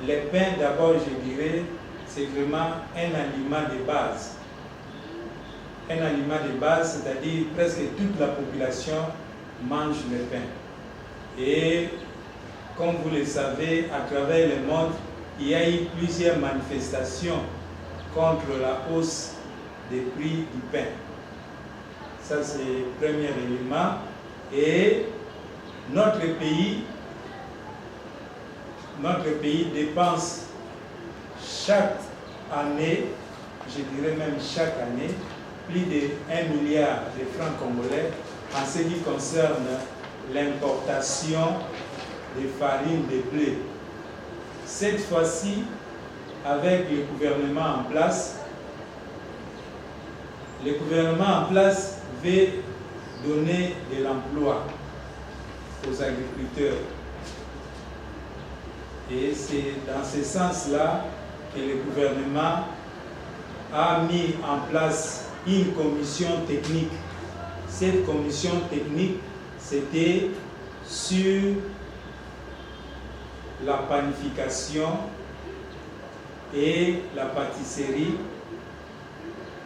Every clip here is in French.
Le pain, d'abord, je dirais, c'est vraiment un aliment de base. Un aliment de base, c'est-à-dire presque toute la population mange le pain. Et comme vous le savez, à travers le monde, il y a eu plusieurs manifestations contre la hausse des prix du pain. Ça, c'est le premier élément. Et notre pays dépense chaque année, je dirais même chaque année, plus de 1 milliard de francs congolais en ce qui concerne l'importation de farine de blé. Cette fois-ci, avec le gouvernement en place, le gouvernement en place veut donner de l'emploi aux agriculteurs. Et c'est dans ce sens-là que le gouvernement a mis en place une commission technique. Cette commission technique, c'était sur la panification et la pâtisserie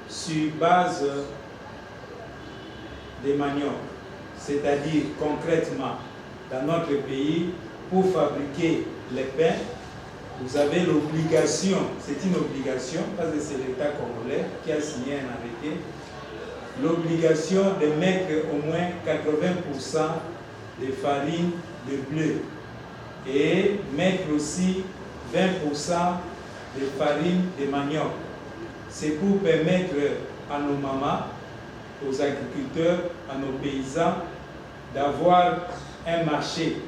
sur base de manioc. C'est-à-dire concrètement, dans notre pays, pour fabriquer les pains, vous avez l'obligation, c'est une obligation, parce que c'est l'État congolais qui a signé un arrêté, l'obligation de mettre au moins 80% de farine de blé et mettre aussi 20% de farine de manioc. C'est pour permettre à nos mamans, aux agriculteurs, à nos paysans d'avoir un marché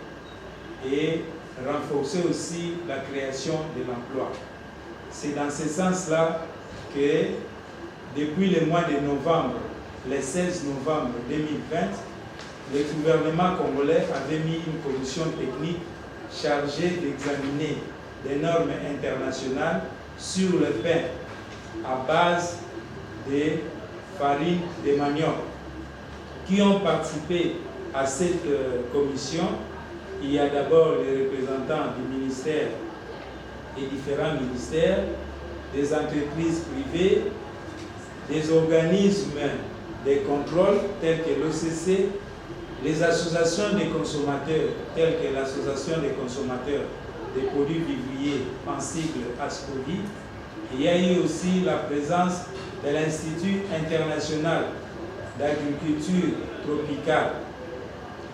et renforcer aussi la création de l'emploi. C'est dans ce sens-là que depuis le mois de novembre, le 16 novembre 2020, le gouvernement congolais avait mis une commission technique chargée d'examiner des normes internationales sur le pain à base de farine de manioc. Qui ont participé à cette commission, il y a d'abord les représentants du ministère et différents ministères, des entreprises privées, des organismes de contrôle tels que l'OCC, les associations des consommateurs telles que l'association des consommateurs des produits vivriers en sigle ASCOVI. Il y a eu aussi la présence de l'Institut international d'agriculture tropicale.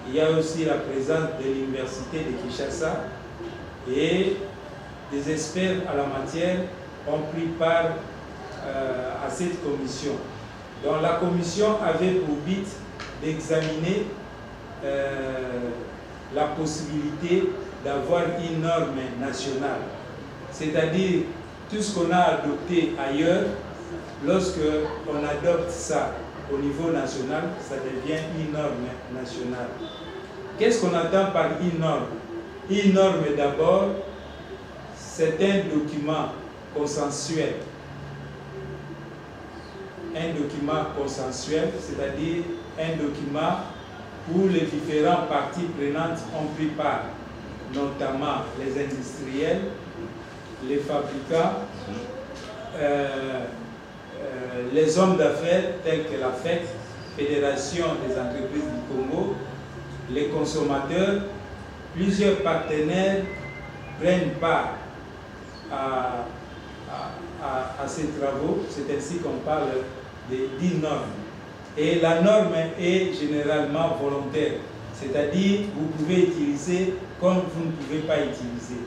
Il y a aussi la présence de l'Université de Kinshasa et des experts à la matière ont pris part à cette commission. Donc la commission avait pour but d'examiner la possibilité d'avoir une norme nationale. C'est-à-dire tout ce qu'on a adopté ailleurs, lorsque on adopte ça au niveau national, ça devient une norme nationale. Qu'est-ce qu'on entend par une norme? Une norme d'abord, c'est un document consensuel. Un document consensuel, c'est-à-dire un document où les différentes parties prenantes ont pris part, notamment les industriels, les fabricants, les hommes d'affaires tels que la FEC, Fédération des entreprises du Congo, les consommateurs, plusieurs partenaires prennent part à ces travaux. C'est ainsi qu'on parle d'une norme. Et la norme est généralement volontaire, c'est-à-dire vous pouvez utiliser comme vous ne pouvez pas utiliser.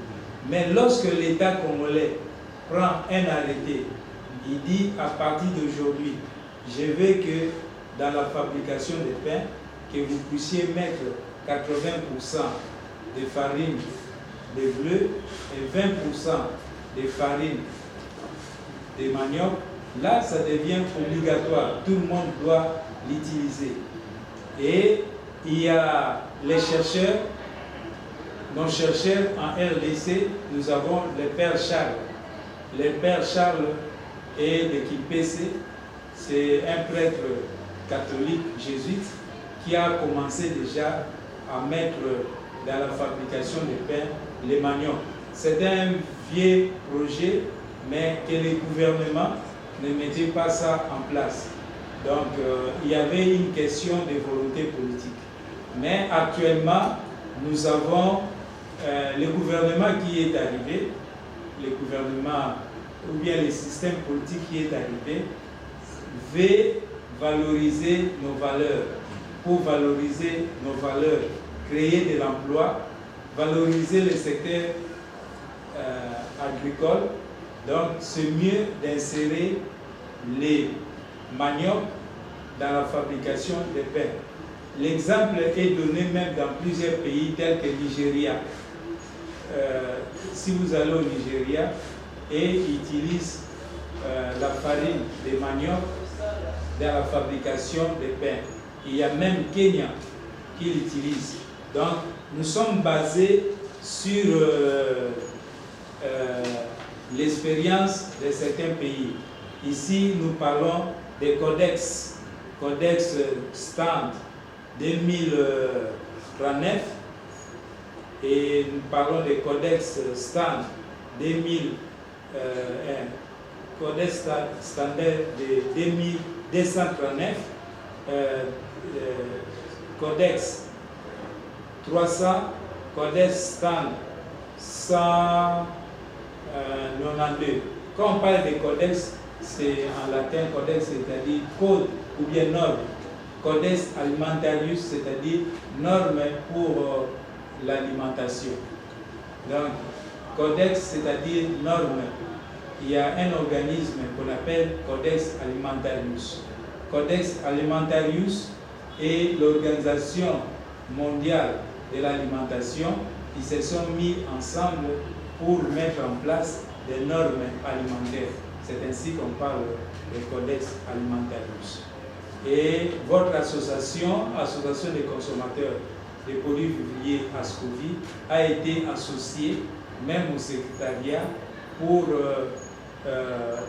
Mais lorsque l'État congolais prend un arrêté, il dit à partir d'aujourd'hui, je veux que dans la fabrication des pains, que vous puissiez mettre 80% de farine de bleu et 20% de farine de manioc. Là, ça devient obligatoire. Tout le monde doit l'utiliser. Et il y a les chercheurs. Nos chercheurs en RDC, nous avons le Père Charles. Le Père Charles est de Kimpese. C'est un prêtre catholique jésuite qui a commencé déjà à mettre dans la fabrication des pains les manioc. c'est un vieux projet, mais que les gouvernements ne mettaient pas ça en place. Donc, il y avait une question de volonté politique. Mais actuellement, nous avons le gouvernement qui est arrivé, le gouvernement ou bien le système politique qui est arrivé, veut valoriser nos valeurs. Pour valoriser nos valeurs, créer de l'emploi, valoriser le secteur agricole. Donc, c'est mieux d'insérer les maniocs dans la fabrication des pains. L'exemple est donné même dans plusieurs pays tels que le Nigeria. Si vous allez au Nigeria et ils utilisent la farine des maniocs dans la fabrication des pains. Il y a même Kenya qui l'utilise. Donc, nous sommes basés sur l'expérience de certains pays. Ici, nous parlons des codex Stand 2039 et nous parlons des codex Stand 2001, codex standard de 2239, codex 300, codex Stand 192. Quand on parle de codex, c'est en latin codex, c'est-à-dire code ou bien norme. Codex alimentarius, c'est-à-dire norme pour l'alimentation. Donc, codex, c'est-à-dire norme. Il y a un organisme qu'on appelle Codex Alimentarius. Codex Alimentarius est l'Organisation mondiale de l'alimentation qui se sont mis ensemble pour mettre en place des normes alimentaires. C'est ainsi qu'on parle de Codex Alimentarius. Et votre association, Association des consommateurs des produits vivriers ASCOVI, a été associée même au secrétariat pour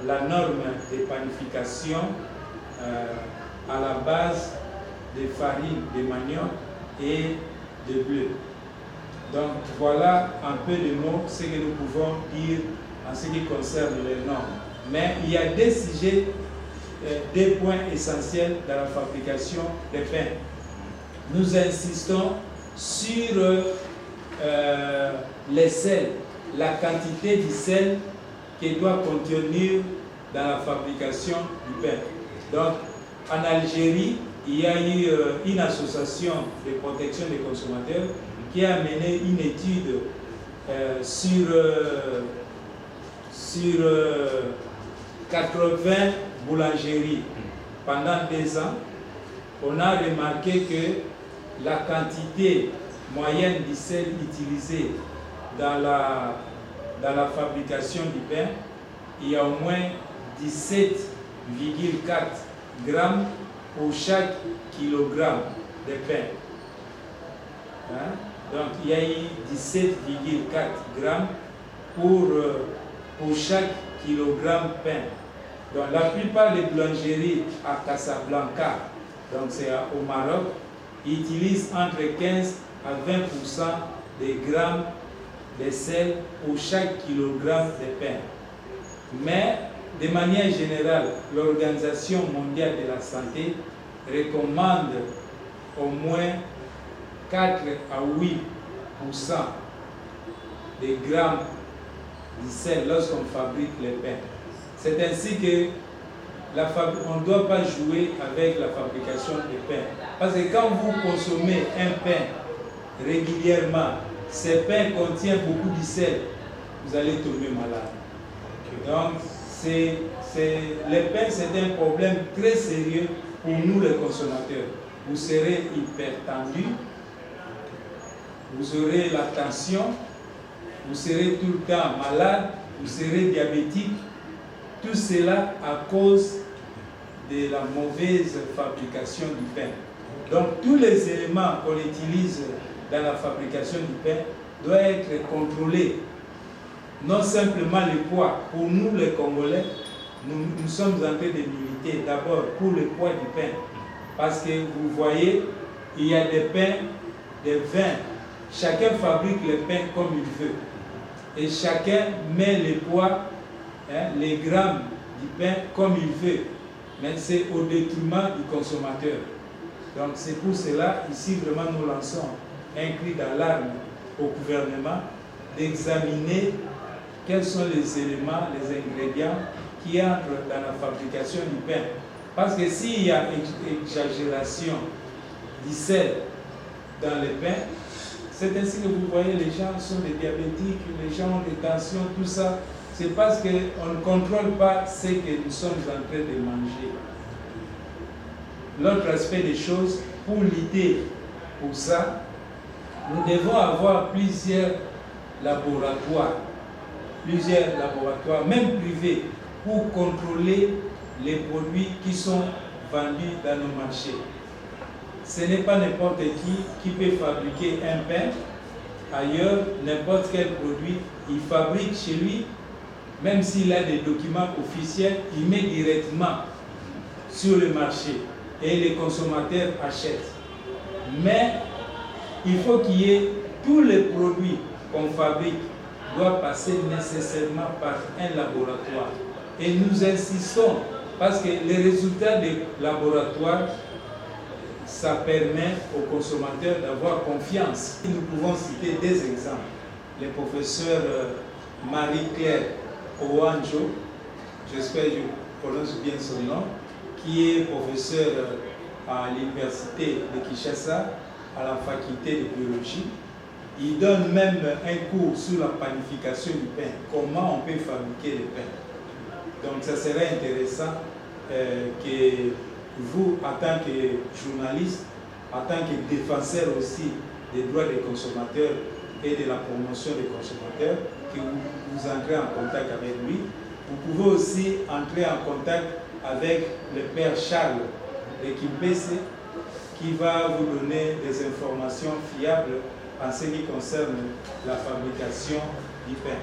la norme de panification à la base de farine de manioc et de bleu. Donc voilà un peu de mots ce que nous pouvons dire en ce qui concerne les normes. Mais il y a des sujets, des points essentiels dans la fabrication des pains. Nous insistons sur les sels, la quantité de sel qui doit contenir dans la fabrication du pain. Donc, en Algérie, il y a eu une association de protection des consommateurs qui a mené une étude sur 80 boulangeries pendant 2 ans. On a remarqué que la quantité moyenne de sel utilisée dans la fabrication du pain, il y a au moins 17,4 grammes pour chaque kilogramme de pain. Hein? Donc il y a eu 17,4 grammes pour chaque kilogramme de pain. Donc la plupart des boulangeries à Casablanca, donc c'est au Maroc, ils utilisent entre 15 à 20% des grammes de sel pour chaque kilogramme de pain. Mais de manière générale, l'Organisation mondiale de la santé recommande au moins 4 à 8% des grammes de sel lorsqu'on fabrique les pains. C'est ainsi que on ne doit pas jouer avec la fabrication des pains. Parce que quand vous consommez un pain régulièrement, ce pain contient beaucoup de sel, vous allez tomber malade. Donc, les pains, c'est un problème très sérieux pour nous les consommateurs. Vous serez hypertendu, vous aurez la tension, vous serez tout le temps malade, vous serez diabétique. Tout cela à cause de la mauvaise fabrication du pain. Donc, tous les éléments qu'on utilise dans la fabrication du pain doivent être contrôlés. Non simplement le poids. Pour nous, les Congolais, nous sommes en train de militer d'abord pour le poids du pain. Parce que vous voyez, il y a des pains, des vins. Chacun fabrique le pain comme il veut. et chacun met les poids, les grammes du pain comme il veut, mais c'est au détriment du consommateur. Donc c'est pour cela, ici vraiment nous lançons un cri d'alarme au gouvernement d'examiner quels sont les éléments, les ingrédients qui entrent dans la fabrication du pain. Parce que s'il y a exagération du sel dans le pain, c'est ainsi que vous voyez, les gens sont des diabétiques, les gens ont des tensions, tout ça. C'est parce qu'on ne contrôle pas ce que nous sommes en train de manger. L'autre aspect des choses, pour lutter pour ça, nous devons avoir plusieurs laboratoires, même privés, pour contrôler les produits qui sont vendus dans nos marchés. Ce n'est pas n'importe qui peut fabriquer un pain ailleurs, n'importe quel produit, il fabrique chez lui, même s'il a des documents officiels, il met directement sur le marché et les consommateurs achètent. Mais il faut qu'il y ait tous les produits qu'on fabrique doivent passer nécessairement par un laboratoire. Et nous insistons parce que les résultats des laboratoires, ça permet aux consommateurs d'avoir confiance. Nous pouvons citer des exemples. Le professeur Marie-Claire Owanjo, j'espère que je prononce bien son nom, qui est professeur à l'université de Kinshasa, à la faculté de biologie. Il donne même un cours sur la panification du pain, comment on peut fabriquer le pain. Donc ça serait intéressant que vous, en tant que journaliste, en tant que défenseur aussi des droits des consommateurs et de la promotion des consommateurs, que vous entrez en contact avec lui. Vous pouvez aussi entrer en contact avec le père Charles de Kimpese, qui va vous donner des informations fiables en ce qui concerne la fabrication du pain.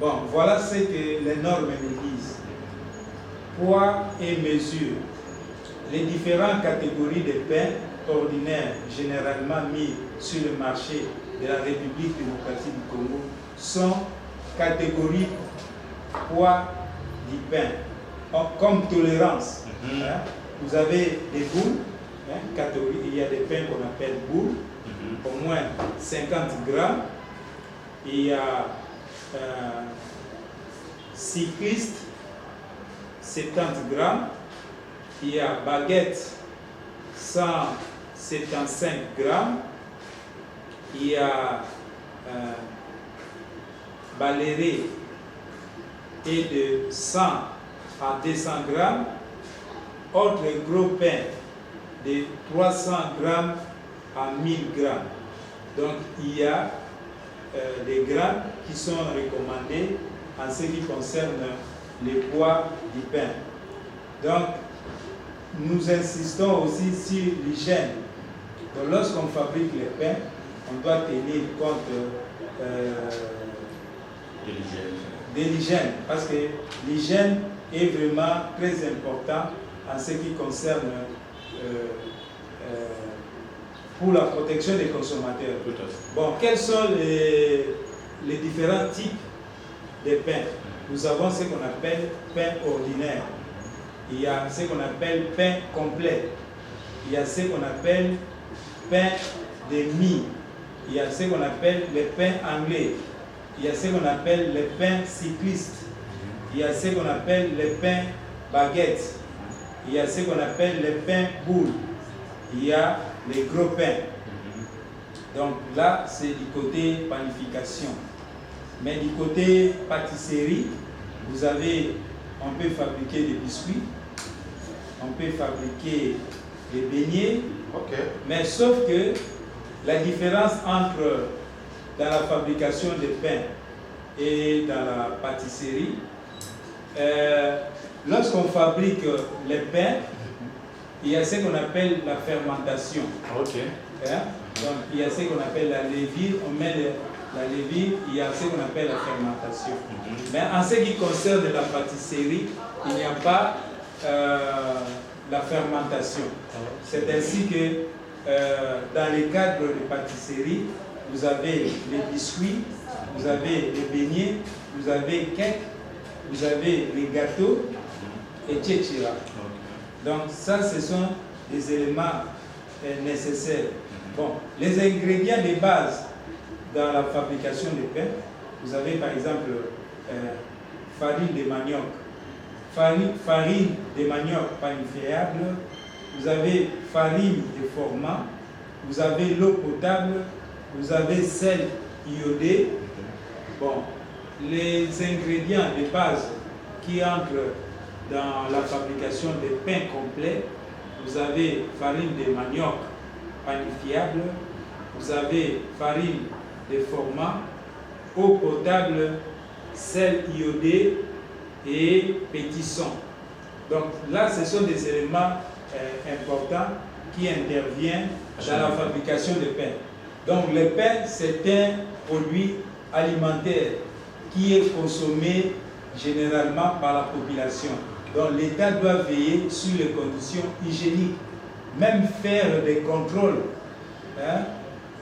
Bon, voilà ce que les normes nous disent. Poids et mesure. Les différentes catégories de pain ordinaires généralement mis sur le marché de la République démocratique du Congo sont catégories poids du pain, comme tolérance. Vous avez des boules, il y a des pains qu'on appelle boules, au moins 50 grammes. Il y a cycliste, 70 grammes. Il y a baguette, 175 grammes. Il y a baléré et de 100 à 200 grammes. Autre gros pain de 300 grammes à 1000 grammes. Donc il y a des grammes qui sont recommandés en ce qui concerne les poids du pain. Donc nous insistons aussi sur l'hygiène. Donc lorsqu'on fabrique les pains, on doit tenir compte de l'hygiène, parce que l'hygiène est vraiment très important en ce qui concerne pour la protection des consommateurs. Bon, quels sont les différents types de pain? Nous avons ce qu'on appelle pain ordinaire. Il y a ce qu'on appelle pain complet. Il y a ce qu'on appelle pain de mie. Il y a ce qu'on appelle le pain anglais. Il y a ce qu'on appelle le pain cycliste. Il y a ce qu'on appelle le pain baguette. Il y a ce qu'on appelle le pain boule. Il y a les gros pains. Donc là, c'est du côté panification. Mais du côté pâtisserie, vous avez, on peut fabriquer des biscuits, on peut fabriquer des beignets, mais sauf que la différence entre dans la fabrication des pains et dans la pâtisserie, lorsqu'on fabrique les pains, il y a ce qu'on appelle la fermentation. Donc il y a ce qu'on appelle la levure, on met la levure, il y a ce qu'on appelle la fermentation. Mais en ce qui concerne la pâtisserie, il n'y a pas la fermentation. C'est ainsi que dans les cadres de pâtisserie, vous avez les biscuits, vous avez les beignets, vous avez cake, vous avez les gâteaux, etc. Donc ça, ce sont des éléments nécessaires. Bon, les ingrédients de base dans la fabrication de pain, vous avez par exemple farine de manioc, farine de manioc panifiable, vous avez farine de format, vous avez l'eau potable, vous avez sel iodé. Bon, les ingrédients de base qui entrent dans la fabrication des pains complets, vous avez farine de manioc panifiable, vous avez farine de format, eau potable, sel iodé et pétisson. Donc là, ce sont des éléments importants qui interviennent dans la fabrication de pain. Donc le pain, c'est un produit alimentaire qui est consommé généralement par la population. Donc l'État doit veiller sur les conditions hygiéniques, même faire des contrôles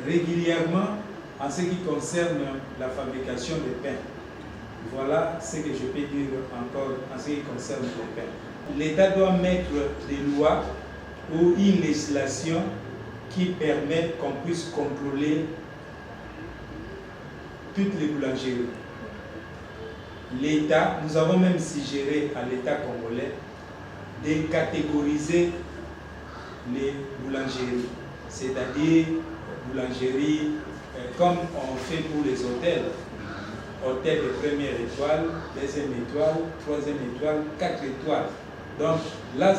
régulièrement en ce qui concerne la fabrication de pain. Voilà ce que je peux dire encore en ce qui concerne le pain. L'État doit mettre des lois ou une législation qui permet qu'on puisse contrôler toutes les boulangeries. L'État, nous avons même suggéré à l'État congolais de catégoriser les boulangeries, c'est-à-dire boulangeries comme on fait pour les hôtels, hôtels de première étoile, deuxième étoile, troisième étoile, 4 étoiles. Donc là,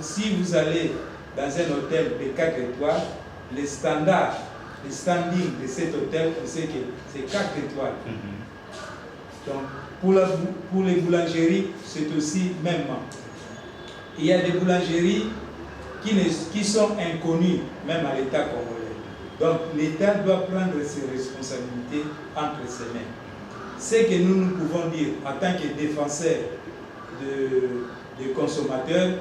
si vous allez dans un hôtel de 4 étoiles, les standards, les standings de cet hôtel, vous savez que c'est 4 étoiles. Donc pour les boulangeries, c'est aussi même. Il y a des boulangeries qui sont inconnues, même à l'État congolais. Donc l'État doit prendre ses responsabilités entre ses mains. Ce que nous pouvons dire en tant que défenseurs des consommateurs,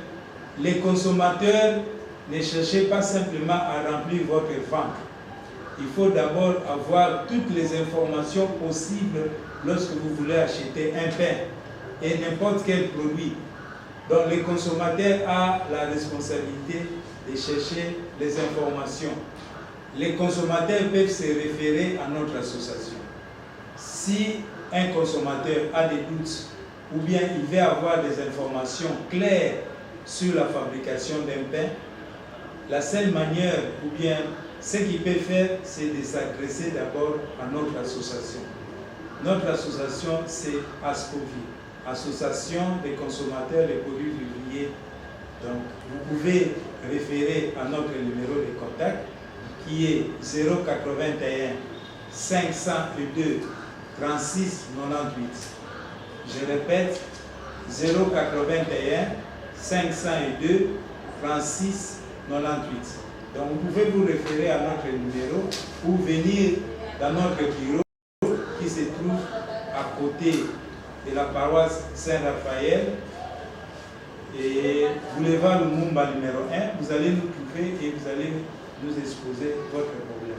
les consommateurs, ne cherchez pas simplement à remplir votre ventre. Il faut d'abord avoir toutes les informations possibles lorsque vous voulez acheter un pain et n'importe quel produit. Donc les consommateurs ont la responsabilité de chercher les informations. Les consommateurs peuvent se référer à notre association. Si un consommateur a des doutes ou bien il veut avoir des informations claires sur la fabrication d'un pain, la seule manière ou bien ce qu'il peut faire, c'est de s'adresser d'abord à notre association. Notre association, c'est ASCOVI, Association des consommateurs des produits vivriers. Donc, vous pouvez référer à notre numéro de contact qui est 081 502 36 98. Je répète, 081 502 36 98. Donc vous pouvez vous référer à notre numéro ou venir dans notre bureau qui se trouve à côté de la paroisse Saint-Raphaël et boulevard Lumumba numéro 1. Vous allez nous trouver et vous allez nous exposer votre problème.